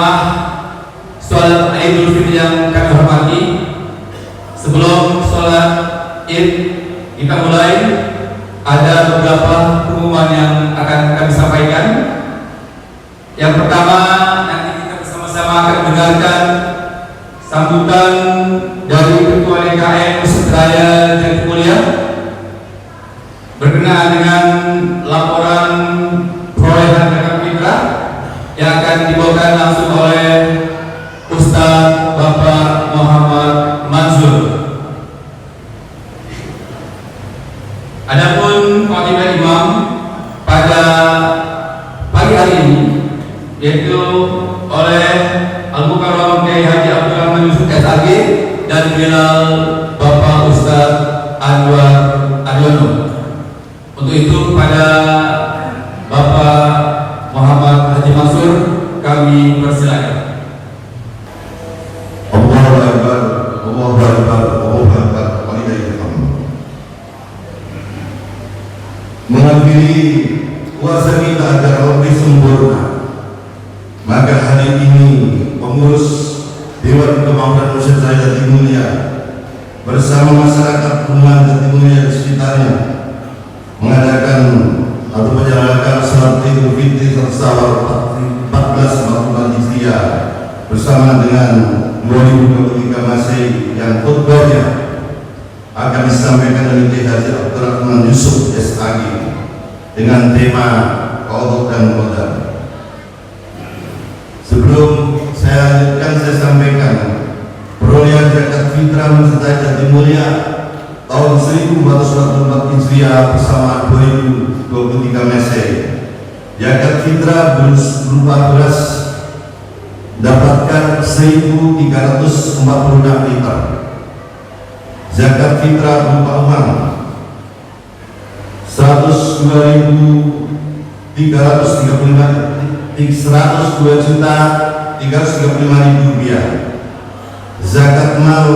jamaah sholat Idul Fitri yang kami hormati, sebelum sholat Id kita mulai, ada beberapa pengumuman yang akan kami sampaikan. Yang pertama, nanti kita bersama-sama akan mendengarkan sambutan dari Ketua DKM Masjid Raya Jatimulya berkenaan dengan laporan perolehan zakat fitrah yang akan dibawakan langsung oleh Ustaz Bapak Muhammad Mansur. Adapun khotibah imam pada pagi hari ini yaitu oleh Al-Mukarram Kiai Haji Abdul Rahman Yusuf SAG dan Bilal Bapak Ustaz Anwar Aryono. Untuk itu pada Bapak Muhammad Haji Mansur kami persilakan. Allahu Akbar, Allahu Akbar, Allahu Akbar, walillahilhamd. Mengakhiri puasa kita agar lebih sempurna, maka hari ini pengurus Dewan Kemakmuran Masjid Raya Jatimulya bersama masyarakat Perumahan Jatimulya di sekitarnya mengadakan atau menjalankan salat Idul Fitri Sawal 1444 Hijriah bersama dengan 2023 Masehi yang khutbahnya akan disampaikan oleh Kiai Haji Abdul Rahman Yusuf SAG dengan tema Qadha dan Qadar. Sebelum saya lanjutkan, saya sampaikan perolehan zakat fitrah Masjid Raya Jatimulya tahun 1444 Hijriah bersama 2023 Masehi. Zakat fitrah berupa beras dapatkan 1.346 liter. Zakat fitrah berupa uang 102.335 rupiah. Zakat mal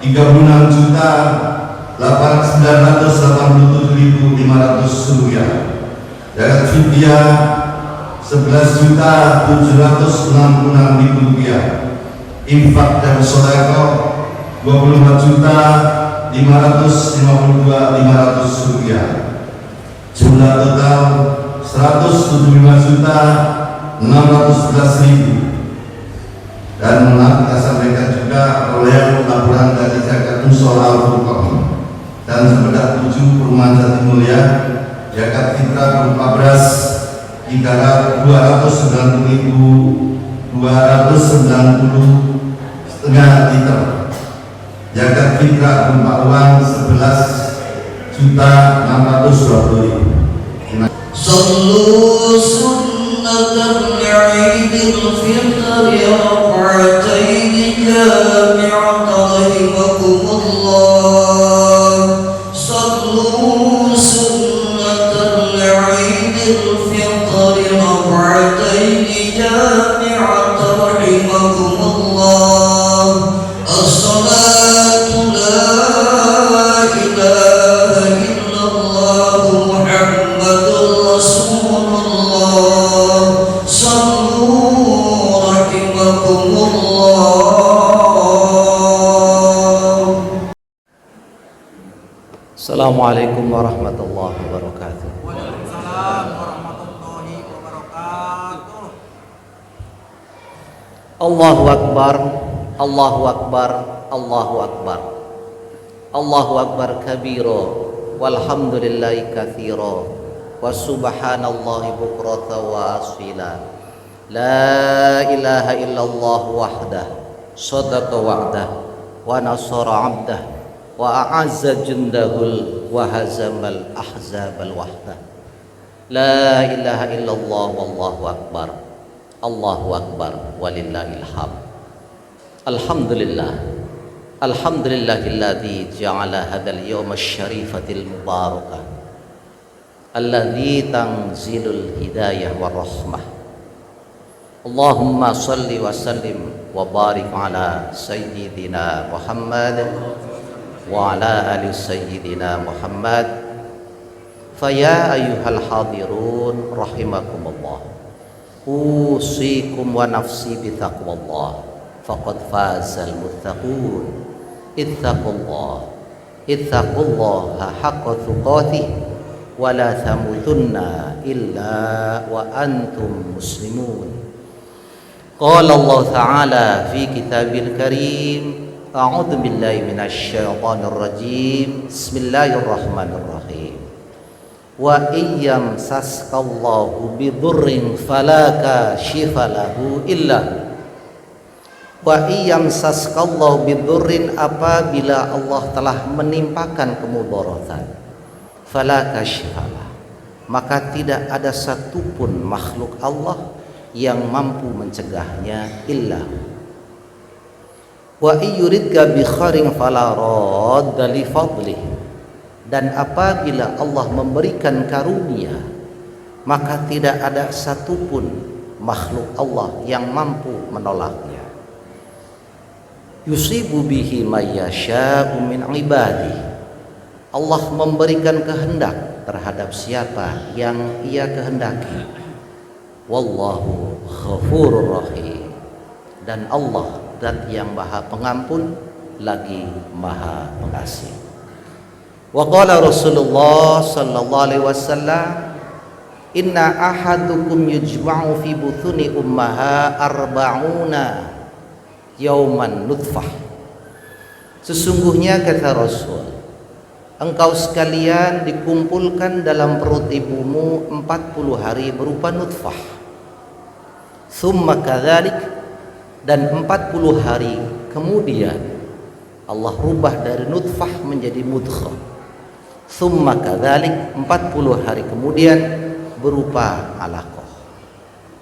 36.887.500 rupiah. Zakat fidyah 11.766.000 rupiah. Infak dan sedekah 24.552.500 rupiah. Jumlah total 175.611.000. Dan kita sampaikan juga perolehan laporan dari zakat Mushola Al-Furqan dan sebanyak 7 Perumahan Jatimulya. Zakat fitrah berupa beras 290.290 liter. Zakat fitrah berupa uang 11.620.000. Sallu sunnatan Idul Fitri rak'atain jami'atan rahimakumullah. Sallu sunnatan Idul Fitri rak'atain jami'atan rahimakumullah. As-salatu la ilaha illallah Muhammadur Rasulullah. Sallu rahimakumullah. Assalamualaikum warahmatullahi wabarakatuh. Waalaikumsalam warahmatullahi wabarakatuh. Allahu Akbar, Allahu Akbar, Allahu Akbar. Allahu Akbar kabira, walhamdulillahi katsira, wa subhanallahi bukrata wa asila. La ilaha illallah wahdah, sadaqa wa'dah, wa nasara 'abdah, wa a'azza jundahul, wa hazamal ahzabal wahdah. La ilaha illallah wallahu akbar. Allahu akbar walillahil hamd. Alhamdulillah. Alhamdulillahilladzi ja'ala hadzal yawma syarifatil mubarakah alladzi tanzilul hidayah war rahmah. Allahumma salli wa sallim wa barik ala sayyidina Muhammad wa ala ali sayyidina Muhammad. Faya ayyuhal hadirun rahimakumullah. usikum wa nafsi bitaqwallah faqad fazal muttaqun. Ittaqullaha haqqa tuqatih wa la tamutunna illa wa antum muslimun. Qala Allah Ta'ala fi kitabil karim, a'udzu billahi minasy syaithanir rajim. Bismillahirrahmanirrahim. Wa iyyam saskallahu bidurrin fala kashifa lahu illa. Wa iyyam saskallahu bidurrin, apabila Allah telah menimpakan kemudaratan, fala kashifa lahu, maka tidak ada satupun makhluk Allah yang mampu mencegahnya illa. Wa yuridka bi khairin fala radda li fadlih, dan apabila Allah memberikan karunia, maka tidak ada satupun makhluk Allah yang mampu menolaknya. Yusibu bihi may yasha'u min ibadihi, Allah memberikan kehendak terhadap siapa yang Ia kehendaki. Wallahu ghafurur rahim, dan Allah zat yang Maha Pengampun lagi Maha Pengasih. Wa qala Rasulullah sallallahu alaihi wasallam, inna ahadukum yujma'u fi buthuni ummaha arba'una yauman nutfah. Sesungguhnya kata Rasul, engkau sekalian dikumpulkan dalam perut ibumu 40 hari berupa nutfah. Thumma kadzalik, dan 40 hari kemudian Allah rubah dari nutfah menjadi mudghah. Thumma kadzalik, 40 hari kemudian berupa alaqah.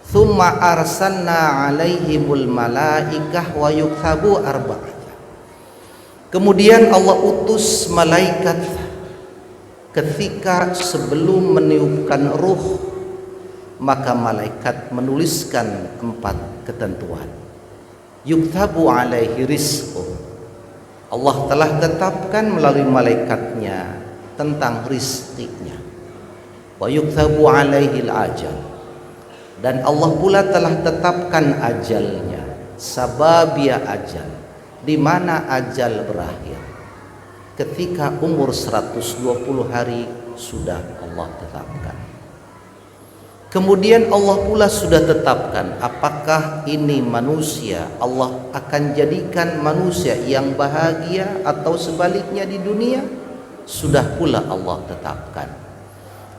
Thumma arsalna alaihimul malaikah wa yuktabu arba'ah. Kemudian Allah utus malaikat ketika sebelum meniupkan ruh, maka malaikat menuliskan 4 ketentuan. Yuktabu alaihi rizquh, Allah telah tetapkan melalui malaikatnya tentang rizkinya. Wa yuktabu alaihi al-ajal, dan Allah pula telah tetapkan ajalnya, sababia ajal, di mana ajal berakhir ketika umur 120 hari sudah Allah tetapkan. Kemudian Allah pula sudah tetapkan apakah ini manusia Allah akan jadikan manusia yang bahagia atau sebaliknya di dunia, sudah pula Allah tetapkan.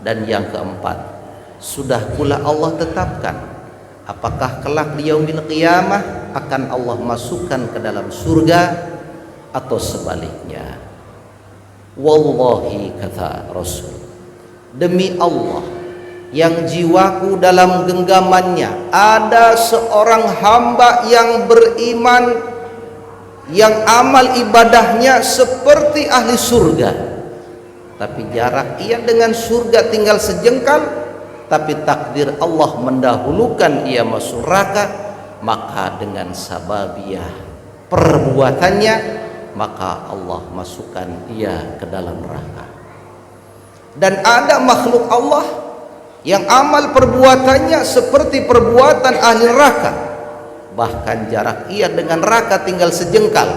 Dan yang keempat, sudah pula Allah tetapkan apakah kelak di yaumil qiyamah akan Allah masukkan ke dalam surga atau sebaliknya. Wallahi, kata Rasul, demi Allah yang jiwaku dalam genggamannya, ada seorang hamba yang beriman, yang amal ibadahnya seperti ahli surga, tapi jarak ia dengan surga tinggal sejengkal, tapi takdir Allah mendahulukan ia masuk neraka, maka dengan sababiah perbuatannya maka Allah masukkan ia ke dalam neraka. Dan ada makhluk Allah yang amal perbuatannya seperti perbuatan ahli neraka, bahkan jarak ia dengan neraka tinggal sejengkal,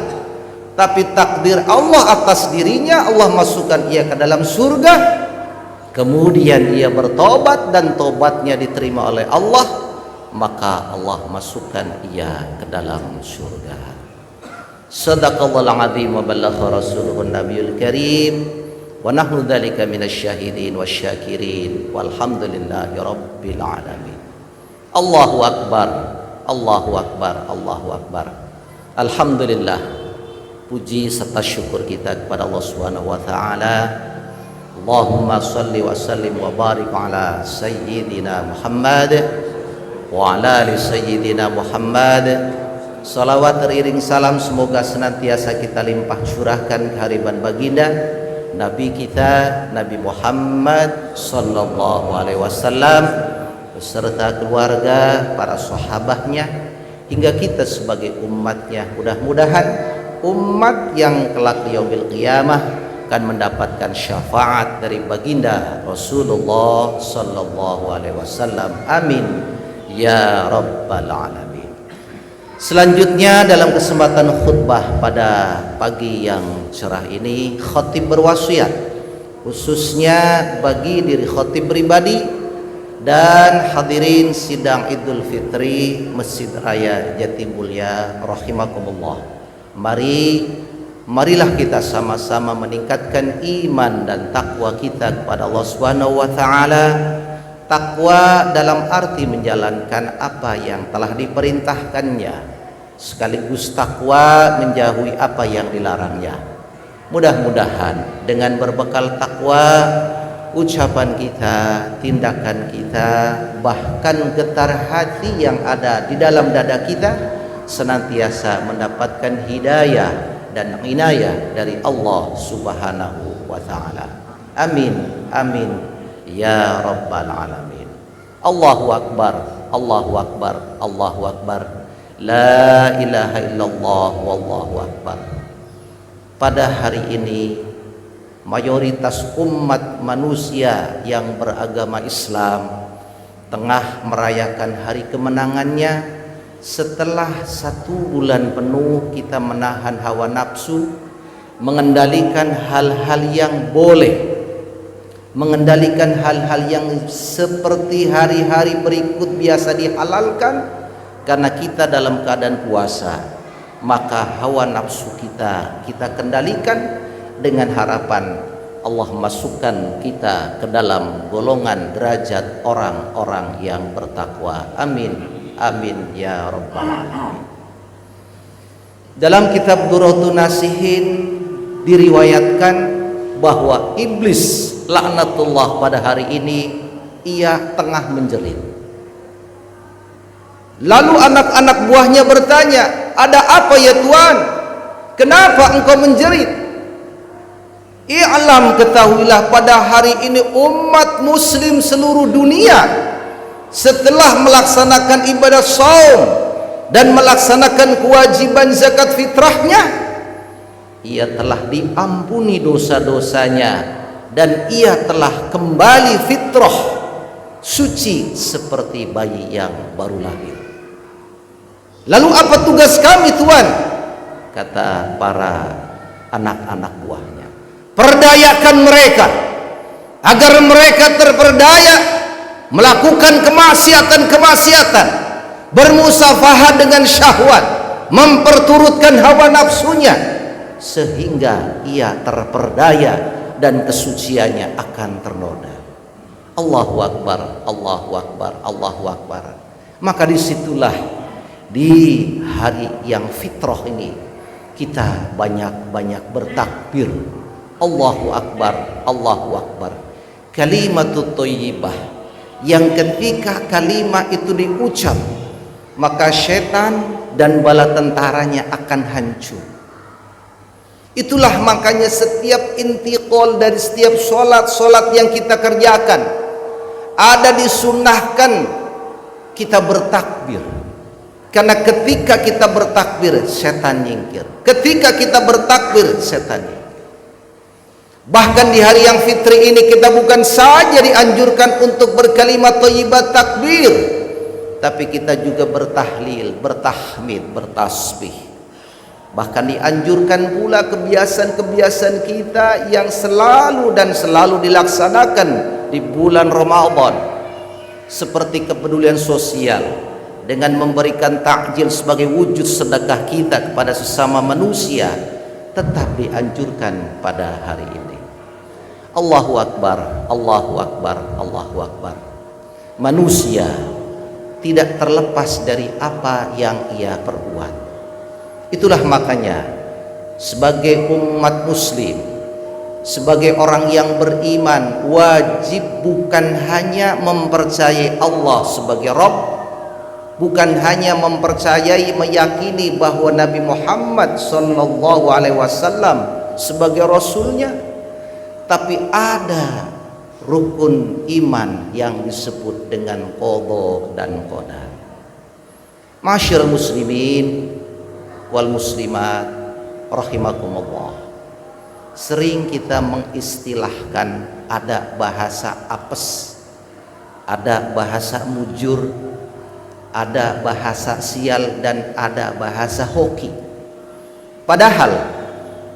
tapi takdir Allah atas dirinya Allah masukkan ia ke dalam surga. Kemudian ia bertobat dan tobatnya diterima oleh Allah, maka Allah masukkan ia ke dalam surga. Sadaqallahul azim wa ballagha rasuluhun nabiyul karim, wa nahnu dzalika minasyahidin wasyakirin walhamdulillahi rabbil alamin. Allahu akbar, Allahu akbar, Allahu akbar. Alhamdulillah, puji serta syukur kita kepada Allah Subhanahu wa taala. Allahumma salli wa sallim wa barik ala sayyidina Muhammad wa ala ali sayyidina Muhammad. Salawat teriring salam semoga senantiasa kita limpah curahkan kehadiran baginda Nabi kita Nabi Muhammad sallallahu alaihi wasallam beserta keluarga, para sahabatnya, hingga kita sebagai umatnya. Mudah-mudahan umat yang kelak di yaumil qiyamah akan mendapatkan syafaat dari baginda Rasulullah sallallahu alaihi wasallam. Amin ya rabbal alamin. Selanjutnya dalam kesempatan khutbah pada pagi yang cerah ini, khatib berwasiat khususnya bagi diri khatib pribadi dan hadirin sidang Idul Fitri Masjid Raya Jatimulya rahimakumullah. Marilah kita sama-sama meningkatkan iman dan takwa kita kepada Allah Subhanahu wa taala. Takwa dalam arti menjalankan apa yang telah diperintahkannya, sekaligus takwa menjauhi apa yang dilarangnya. Mudah-mudahan dengan berbekal takwa, ucapan kita, tindakan kita, bahkan getar hati yang ada di dalam dada kita senantiasa mendapatkan hidayah dan inayah dari Allah Subhanahu wa taala. Amin, amin ya rabbal alamin. Allahu akbar, Allahu akbar, Allahu akbar. La ilaha illallah wallahu akbar. Pada hari ini mayoritas umat manusia yang beragama Islam tengah merayakan hari kemenangannya setelah 1 bulan penuh kita menahan hawa nafsu, mengendalikan hal-hal yang boleh, mengendalikan hal-hal yang seperti hari-hari berikut biasa dihalalkan karena kita dalam keadaan puasa. Maka hawa nafsu kita kendalikan dengan harapan Allah masukkan kita ke dalam golongan derajat orang-orang yang bertakwa. Amin, amin ya rabbal alamin. Dalam kitab Durratun Nasihin diriwayatkan bahwa iblis laknatullah pada hari ini ia tengah menjerit. Lalu anak-anak buahnya bertanya, ada apa ya Tuhan? Kenapa engkau menjerit? I'lam, ketahuilah pada hari ini umat muslim seluruh dunia setelah melaksanakan ibadah saum dan melaksanakan kewajiban zakat fitrahnya, ia telah diampuni dosa-dosanya dan ia telah kembali fitrah suci seperti bayi yang baru lahir. Lalu apa tugas kami Tuhan? Kata para anak-anak buahnya, perdayakan mereka agar mereka terperdaya melakukan kemaksiatan-kemaksiatan, bermusafahah dengan syahwat, memperturutkan hawa nafsunya, sehingga ia terperdaya dan kesuciannya akan ternoda. Allahu akbar, Allahu akbar, Allahu akbar. Maka disitulah di hari yang fitrah ini kita banyak-banyak bertakbir. Allahu akbar, Allahu akbar. Kalimatut thayyibah, yang ketika kalimat itu diucap maka setan dan bala tentaranya akan hancur. Itulah makanya setiap intiqal dari setiap solat yang kita kerjakan ada disunnahkan kita bertakbir. Karena ketika kita bertakbir setan nyingkir. Ketika kita bertakbir setan nyingkir. Bahkan di hari yang fitri ini kita bukan saja dianjurkan untuk berkalimat thayyibat takbir, tapi kita juga bertahlil, bertahmid, bertasbih. Bahkan dianjurkan pula kebiasaan-kebiasaan kita yang selalu dilaksanakan di bulan Ramadan, seperti kepedulian sosial dengan memberikan takjil sebagai wujud sedekah kita kepada sesama manusia, tetap dianjurkan pada hari ini. Allahu akbar, Allahu akbar, Allahu akbar. Manusia tidak terlepas dari apa yang ia perbuat. Itulah makanya sebagai umat muslim, sebagai orang yang beriman, wajib bukan hanya mempercayai Allah sebagai Rabb, bukan hanya mempercayai, meyakini bahwa Nabi Muhammad sallallahu alaihi wasallam sebagai rasulnya, tapi ada rukun iman yang disebut dengan qadha dan qadar. Masyarul muslimin wal muslimat rahimakumullah, sering kita mengistilahkan ada bahasa apes, ada bahasa mujur, ada bahasa sial dan ada bahasa hoki. Padahal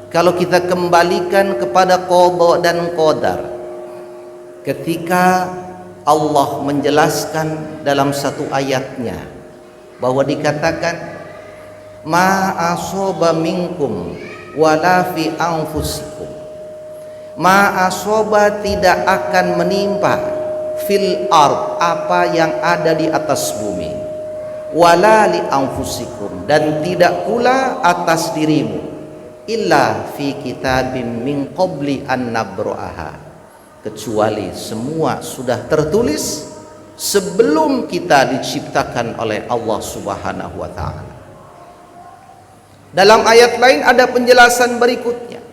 kalau kita kembalikan kepada qada dan qadar, ketika Allah menjelaskan dalam satu ayatnya bahwa dikatakan ma asoba minkum wala fi anfusikum, ma asoba tidak akan menimpa fil ard apa yang ada di atas bumi, wala li anfusikum dan tidak pula atas dirimu, illa fi kitabim min qabli an nabra'aha, kecuali semua sudah tertulis sebelum kita diciptakan oleh Allah Subhanahu wa taala. Dalam ayat lain ada penjelasan berikutnya.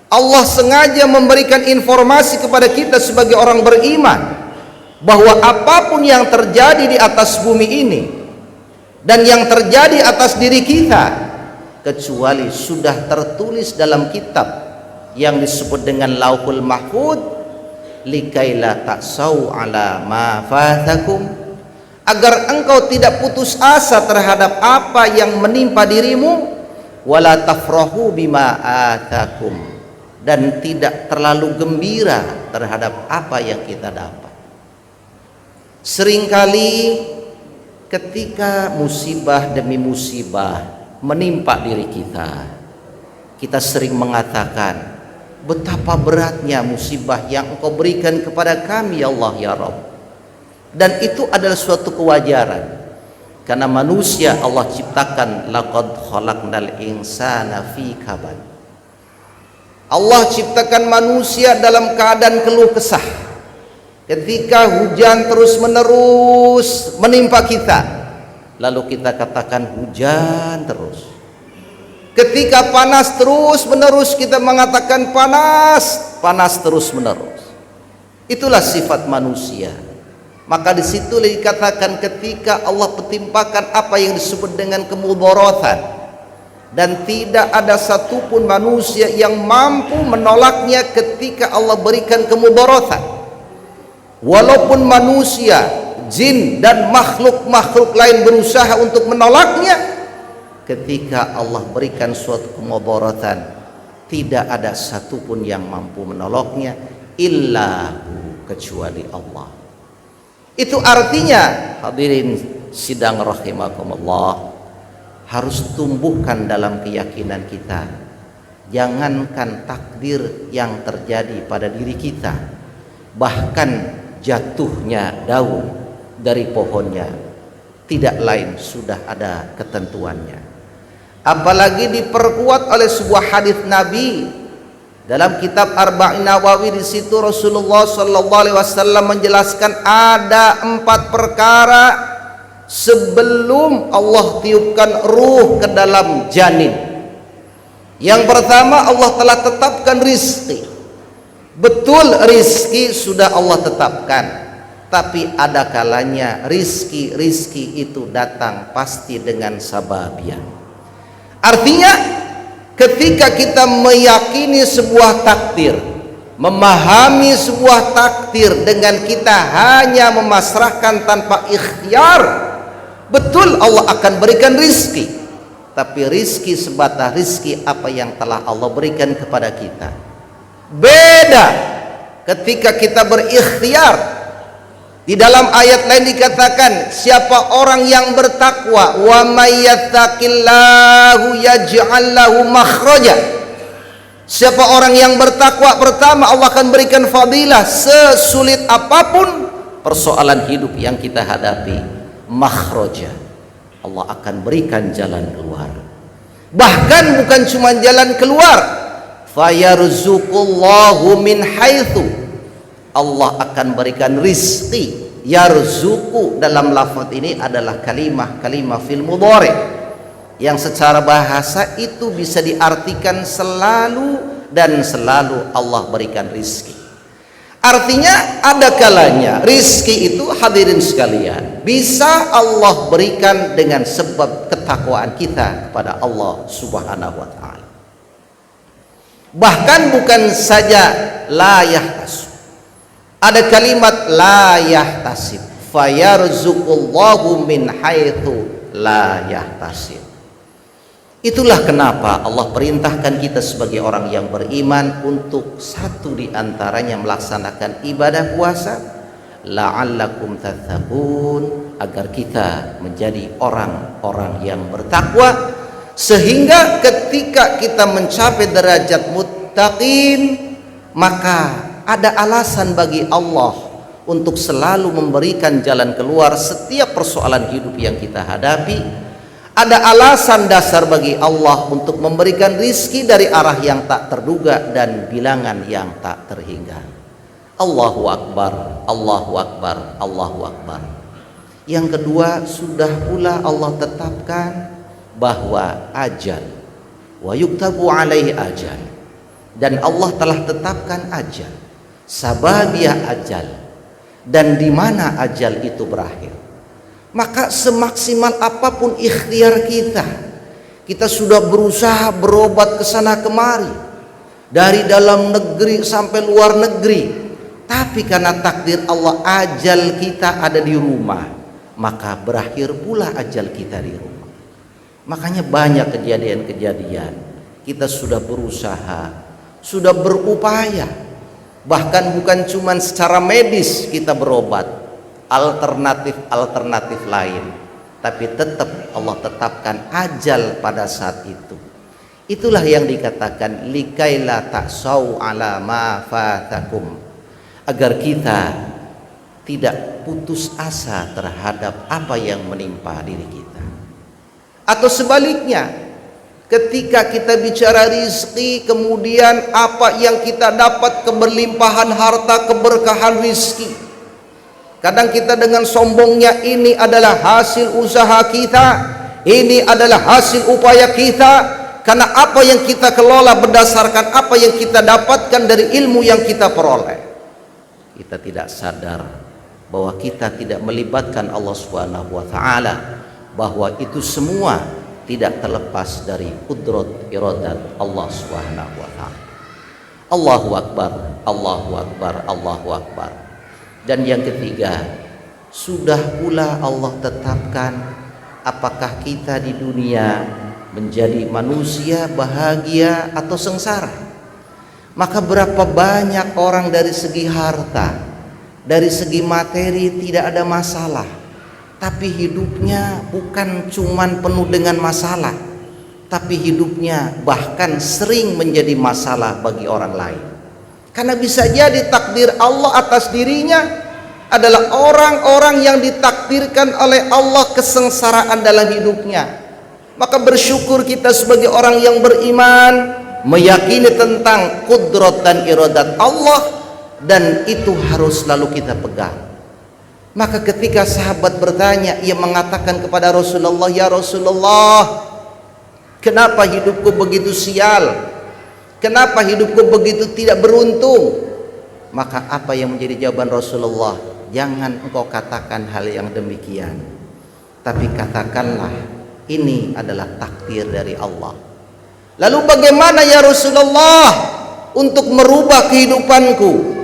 Allah sengaja memberikan informasi kepada kita sebagai orang beriman bahwa apapun yang terjadi di atas bumi ini dan yang terjadi atas diri kita kecuali sudah tertulis dalam kitab yang disebut dengan Lauhul Mahfuz, likaila ta'sau ala ma fatakum, agar engkau tidak putus asa terhadap apa yang menimpa dirimu, wala tafrahu bima atakum, dan tidak terlalu gembira terhadap apa yang kita dapat. Seringkali ketika musibah demi musibah menimpa diri kita, kita sering mengatakan, betapa beratnya musibah yang engkau berikan kepada kami ya Allah ya Rabb. Dan itu adalah suatu kewajaran, karena manusia Allah ciptakan laqad khalaqnal insana fi kabad. Allah ciptakan manusia dalam keadaan keluh kesah. Ketika hujan terus menerus menimpa kita, lalu kita katakan hujan terus. Ketika panas terus menerus, kita mengatakan panas terus menerus. Itulah sifat manusia. Maka di situ dikatakan ketika Allah petimpakan apa yang disebut dengan kemudaratan, dan tidak ada satupun manusia yang mampu menolaknya ketika Allah berikan kemudaratan. Walaupun manusia, jin dan makhluk-makhluk lain berusaha untuk menolaknya, ketika Allah berikan suatu kemudaratan, tidak ada satupun yang mampu menoloknya illa kecuali Allah. Itu artinya, hadirin sidang rahimakumullah, harus tumbuhkan dalam keyakinan kita, jangankan takdir yang terjadi pada diri kita, bahkan jatuhnya daun dari pohonnya tidak lain sudah ada ketentuannya. Apalagi diperkuat oleh sebuah hadis Nabi dalam kitab Arba'in Nawawi. Di situ Rasulullah sallallahu alaihi wasallam menjelaskan ada 4 perkara sebelum Allah tiupkan ruh ke dalam janin. Yang pertama, Allah telah tetapkan rizki. Betul, rizki sudah Allah tetapkan, tapi ada kalanya rizki itu datang pasti dengan sababiyah. Artinya ketika kita meyakini sebuah takdir, memahami sebuah takdir dengan kita hanya memasrahkan tanpa ikhtiar, betul Allah akan berikan rizki, tapi rizki sebatas rizki apa yang telah Allah berikan kepada kita. Beda ketika kita berikhtiar. Di dalam ayat lain dikatakan, siapa orang yang bertakwa, wa may yattaqillahu yaj'al lahu makhraja. Siapa orang yang bertakwa, pertama Allah akan berikan fadilah. Sesulit apapun persoalan hidup yang kita hadapi, makhraja, Allah akan berikan jalan keluar. Bahkan bukan cuma jalan keluar, fayarzuqullahu min haitsu, Allah akan berikan rizki. Yarzuqu dalam lafaz ini adalah kalimah fil mudhari, yang secara bahasa itu bisa diartikan selalu dan selalu Allah berikan rizki. Artinya ada kalanya rizki itu, hadirin sekalian, bisa Allah berikan dengan sebab ketakwaan kita kepada Allah Subhanahu wa ta'ala. Bahkan bukan saja la yahtasib, ada kalimat la yahtasib, fayarzuqullahu min haitsu la yahtasib. Itulah kenapa Allah perintahkan kita sebagai orang yang beriman untuk satu di antaranya melaksanakan ibadah puasa, la'allakum tattaqun, agar kita menjadi orang-orang yang bertakwa, sehingga ketika kita mencapai derajat muttaqin, maka ada alasan bagi Allah untuk selalu memberikan jalan keluar setiap persoalan hidup yang kita hadapi. Ada alasan dasar bagi Allah untuk memberikan rizki dari arah yang tak terduga dan bilangan yang tak terhingga. Allahu Akbar, Allahu Akbar, Allahu Akbar. Yang kedua, sudah pula Allah tetapkan bahwa ajal, wa yuktabu alaihi ajal, dan Allah telah tetapkan ajal, sababiyah ajal, dan di mana ajal itu berakhir. Maka semaksimal apapun ikhtiar kita sudah berusaha berobat ke sana kemari, dari dalam negeri sampai luar negeri, tapi karena takdir Allah ajal kita ada di rumah, maka berakhir pula ajal kita di rumah. Makanya banyak kejadian-kejadian kita sudah berusaha, sudah berupaya, bahkan bukan cuma secara medis kita berobat, alternatif lain, tapi tetap Allah tetapkan ajal pada saat itu. Itulah yang dikatakan likaila ta'sau ala ma fatakum, agar kita tidak putus asa terhadap apa yang menimpa diri kita. Atau sebaliknya, ketika kita bicara rizki, kemudian apa yang kita dapat, keberlimpahan harta, keberkahan rizki, kadang kita dengan sombongnya, ini adalah hasil usaha kita, ini adalah hasil upaya kita, karena apa yang kita kelola berdasarkan apa yang kita dapatkan dari ilmu yang kita peroleh. Kita tidak sadar bahwa kita tidak melibatkan Allah Subhanahu wa taala, bahwa itu semua tidak terlepas dari qudrat iradat Allah Subhanahu wa taala. Allahu Akbar, Allahu Akbar, Allahu Akbar. Dan yang ketiga, sudah pula Allah tetapkan apakah kita di dunia menjadi manusia bahagia atau sengsara. Maka berapa banyak orang dari segi harta, dari segi materi tidak ada masalah, tapi hidupnya bukan cuman penuh dengan masalah, tapi hidupnya bahkan sering menjadi masalah bagi orang lain. Karena bisa jadi takdir Allah atas dirinya adalah orang-orang yang ditakdirkan oleh Allah kesengsaraan dalam hidupnya. Maka bersyukur kita sebagai orang yang beriman, meyakini tentang kudrat dan iradat Allah, dan itu harus selalu kita pegang. Maka ketika sahabat bertanya, ia mengatakan kepada Rasulullah, "Ya Rasulullah, kenapa hidupku begitu sial? Kenapa hidupku begitu tidak beruntung?" Maka apa yang menjadi jawaban Rasulullah? Jangan engkau katakan hal yang demikian, tapi katakanlah ini adalah takdir dari Allah. Lalu bagaimana ya Rasulullah untuk merubah kehidupanku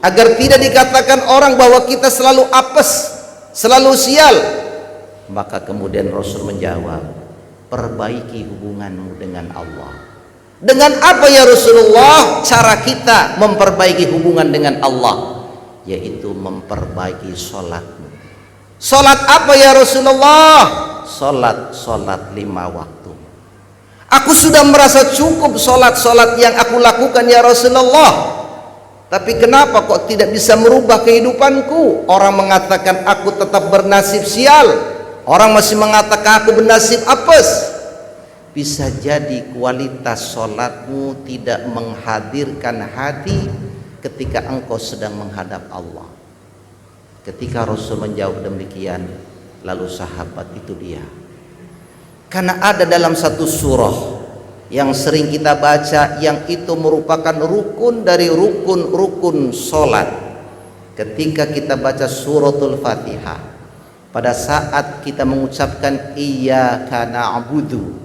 agar tidak dikatakan orang bahwa kita selalu apes, selalu sial? Maka kemudian Rasul menjawab, perbaiki hubunganmu dengan Allah. Dengan apa ya Rasulullah cara kita memperbaiki hubungan dengan Allah? Yaitu memperbaiki sholatmu. Sholat apa ya Rasulullah? Sholat 5 waktu. Aku sudah merasa cukup sholat yang aku lakukan ya Rasulullah, tapi kenapa kok tidak bisa merubah kehidupanku? Orang mengatakan aku tetap bernasib sial, orang masih mengatakan aku bernasib apes. Bisa jadi kualitas sholatmu tidak menghadirkan hati ketika engkau sedang menghadap Allah. Ketika Rasul menjawab demikian, lalu sahabat itu diam. Karena ada dalam satu surah yang sering kita baca, yang itu merupakan rukun dari rukun-rukun sholat. Ketika kita baca suratul Fatihah, pada saat kita mengucapkan iyyaka na'budu,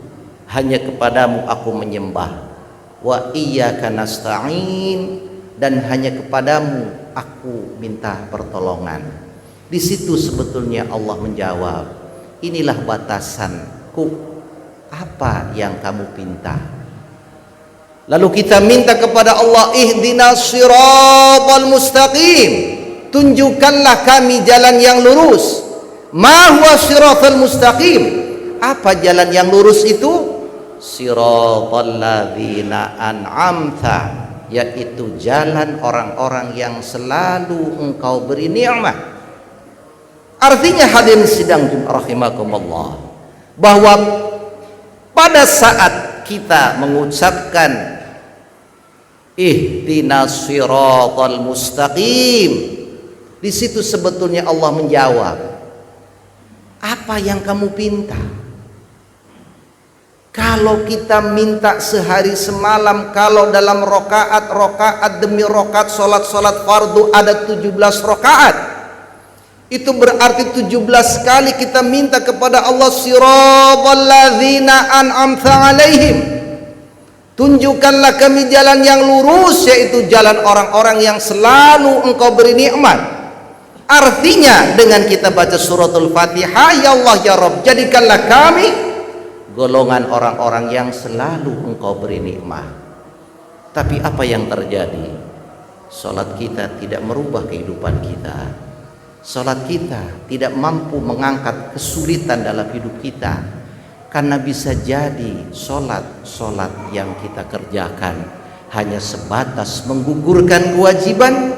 hanya kepadamu aku menyembah, wa iyyaka nasta'in, dan hanya kepadamu aku minta pertolongan. Di situ sebetulnya Allah menjawab, inilah batasanku, apa yang kamu pinta? Lalu kita minta kepada Allah, ihdinas siratal mustaqim, tunjukkanlah kami jalan yang lurus. Ma huwa siratal mustaqim? Apa jalan yang lurus itu? Siratal ladzina an'amta, yaitu jalan orang-orang yang selalu engkau beri nikmat. Artinya hadirin sidang rahimakumullah, bahwa pada saat kita mengucapkan ihdinas siratal mustaqim, di situ sebetulnya Allah menjawab, apa yang kamu pinta? Kalau kita minta sehari semalam, kalau dalam rokaat demi rokaat, solat fardu ada 17 rokaat, itu berarti 17 kali kita minta kepada Allah, siratal ladzina an'amta alaihim, tunjukkanlah kami jalan yang lurus, yaitu jalan orang-orang yang selalu engkau beri nikmat. Artinya dengan kita baca suratul Fatihah, ya Allah ya Rabb, jadikanlah kami golongan orang-orang yang selalu engkau beri nikmat. Tapi apa yang terjadi? Salat kita tidak merubah kehidupan kita. Salat kita tidak mampu mengangkat kesulitan dalam hidup kita, karena bisa jadi salat yang kita kerjakan hanya sebatas menggugurkan kewajiban,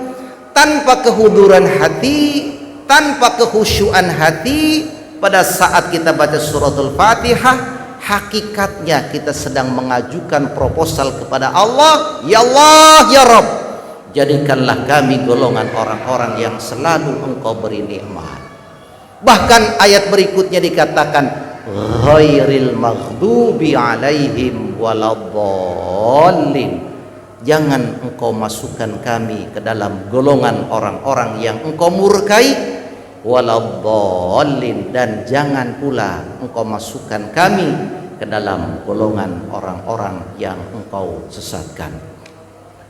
tanpa kehuduran hati, tanpa kehusyuan hati. Pada saat kita baca suratul Fatihah, hakikatnya kita sedang mengajukan proposal kepada Allah, ya Allah ya Rabb, jadikanlah kami golongan orang-orang yang selalu engkau beri nikmat. Bahkan ayat berikutnya dikatakan, ghairil maghdubi alaihim waladdallin, jangan engkau masukkan kami ke dalam golongan orang-orang yang engkau murkai, waladdallin, dan jangan pula engkau masukkan kami ke dalam golongan orang-orang yang engkau sesatkan.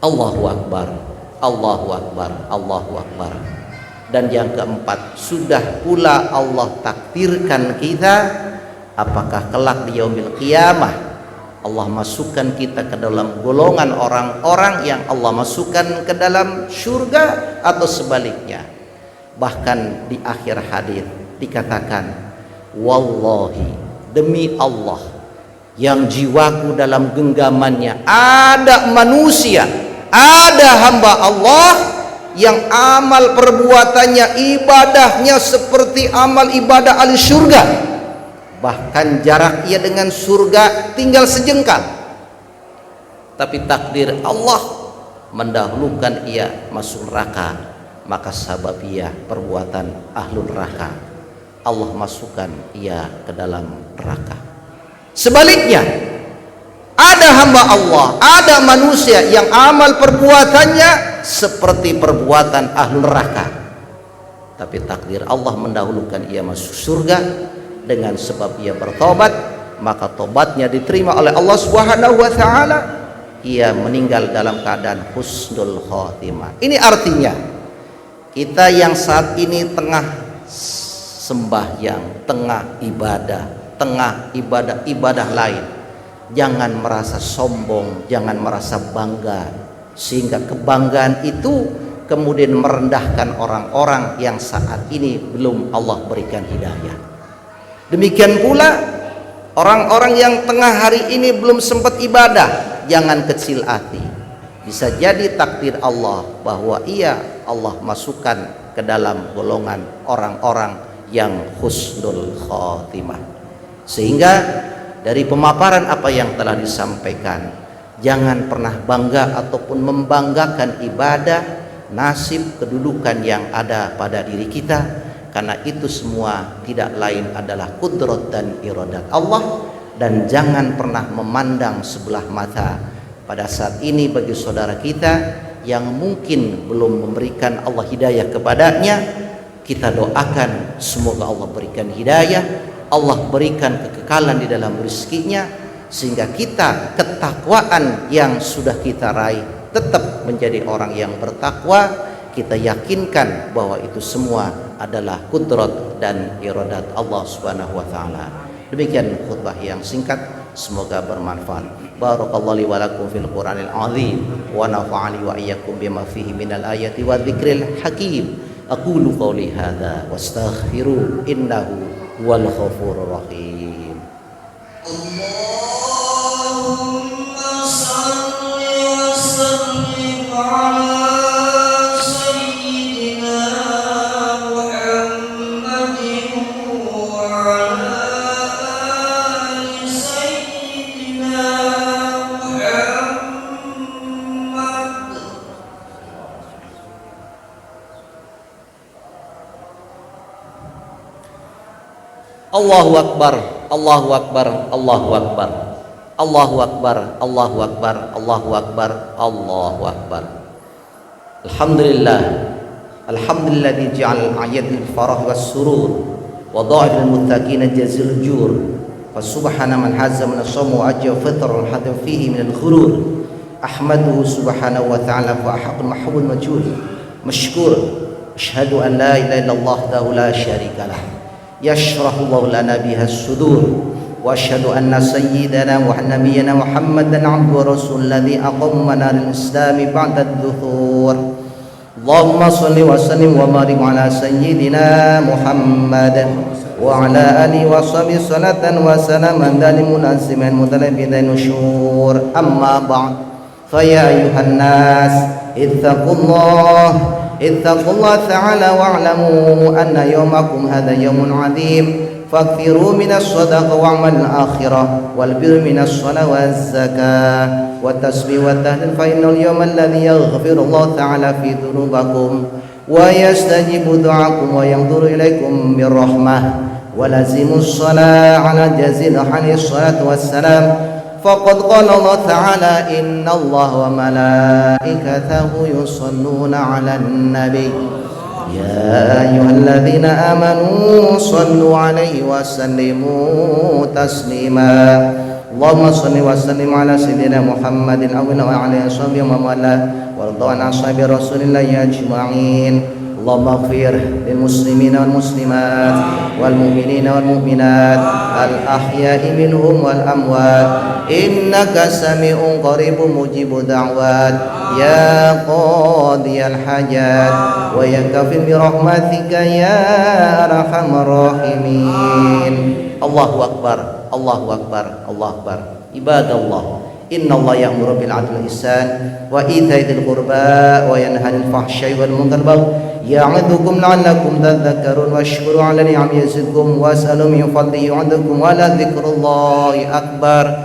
Allahu Akbar, Allahu Akbar, Allahu Akbar. Dan yang keempat, sudah pula Allah takdirkan kita, apakah kelak di yaumil qiyamah Allah masukkan kita ke dalam golongan orang-orang yang Allah masukkan ke dalam surga, atau sebaliknya. Bahkan di akhir hadis dikatakan, wallahi, demi Allah yang jiwaku dalam genggamannya ada manusia, ada hamba Allah yang amal perbuatannya, ibadahnya seperti amal ibadah ahli surga, bahkan jarak ia dengan surga tinggal sejengkal, tapi takdir Allah mendahulukan ia masuk neraka, maka sabab ia perbuatan ahlul neraka, Allah masukkan ia ke dalam neraka. Sebaliknya, ada hamba Allah, ada manusia yang amal perbuatannya seperti perbuatan ahlul neraka, tapi takdir Allah mendahulukan ia masuk surga. Dengan sebab ia bertobat, maka tobatnya diterima oleh Allah Subhanahu wa taala, ia meninggal dalam keadaan husnul khotimah. Ini artinya kita yang saat ini tengah sembahyang, tengah ibadah lain, jangan merasa sombong, jangan merasa bangga, sehingga kebanggaan itu kemudian merendahkan orang-orang yang saat ini belum Allah berikan hidayah. Demikian pula orang-orang yang tengah hari ini belum sempat ibadah, jangan kecil hati. Bisa jadi takdir Allah bahwa Allah masukkan ke dalam golongan orang-orang yang husnul khotimah. Sehingga dari pemaparan apa yang telah disampaikan, jangan pernah bangga ataupun membanggakan ibadah, nasib, kedudukan yang ada pada diri kita, karena itu semua tidak lain adalah kudrat dan iradat Allah. Dan jangan pernah memandang sebelah mata pada saat ini bagi saudara kita yang mungkin belum memberikan Allah hidayah kepadanya. Kita doakan semoga Allah berikan hidayah, Allah berikan kekekalan di dalam rezekinya, sehingga kita ketakwaan yang sudah kita raih tetap menjadi orang yang bertakwa. kita yakinkan bahwa itu semua adalah kudrat dan iradat Allah Subhanahu wa taala. Demikian khutbah yang singkat, semoga bermanfaat. Barakallahu li wa lakum fil Qur'anil azim wa nafa'ani wa iyyakum bima fihi minal ayati wa dzikril hakim. Aqulu qawli hadza wastaghfiru innahu huwal ghafurur rahim. Allahumma salli wa sallim ala sayyidina Muhammadin wa ala ali sayyidina Muhammad. Allahu akbar, Allahu akbar, Allahu akbar. Allahu akbar, Allahu akbar, Allahu akbar, Allahu akbar. Alhamdulillah. Alhamdulilladzi ja'al ayatil farah was surur wa dha'il muttaqin jazil jur. Fa subhana man hazza min as-sawm wa ajja fitr al-hadim fihi min al-khurur. Ahmaduhu subhanahu wa ta'ala fa haqqul mahbub majhul. Mashkur. Asyhadu an la ilaha illallah wahdahu la syarika lah. Yashrahu Allah lana biha as-sudur. وأشهد أن سيدنا ونبينا محمدا عبده ورسوله الذي أقمنا للإسلام بعد الدثور. اللهم صل وسلم وبارك على سيدنا محمد وعلى آله وصحبه صلاة وسلاما دائما لازما متلبدا النشور. أما بعد فيا أيها الناس اتقوا الله تعالى واعلموا أن يومكم هذا يوم عظيم. فاكثروا من الصدقة وعمل الآخرة والبر من الصلاة والزكاة والتسبيح والتهليل فإن اليوم الذي يغفر الله تعالى في ذنوبكم ويستجيب دعاكم وينظر إليكم بالرحمة. ولزموا الصلاة على جزيل عليه الصلاة والسلام فقد قال الله تعالى إن الله وملائكته يصلون على النبي يا أيها الذين آمنوا صلوا عليه وسلموا تسليما. اللهم صل وسلم على سيدنا محمد وعلى آله ومن والاه وارض عن أصحاب رسول الله أجمعين. اللهم اغفر للمسلمين والمسلمات والمؤمنين والمؤمنات الأحياء منهم والأموات إنك سميع قريب مجيب دعوات يا قاضي الحاجات ويكفي برحمتك يا أرحم الراحمين. الله أكبر، الله أكبر، الله أكبر. عباد الله إن الله يأمر بالعدل والإحسان وإيتاء ذي القربى وينهى عن الفحشاء والمنكر يعظكم لعلكم تذكرون واشكروا على نعمه يزدكم واسألوا من فضله يعظكم ولذكر الله أكبر.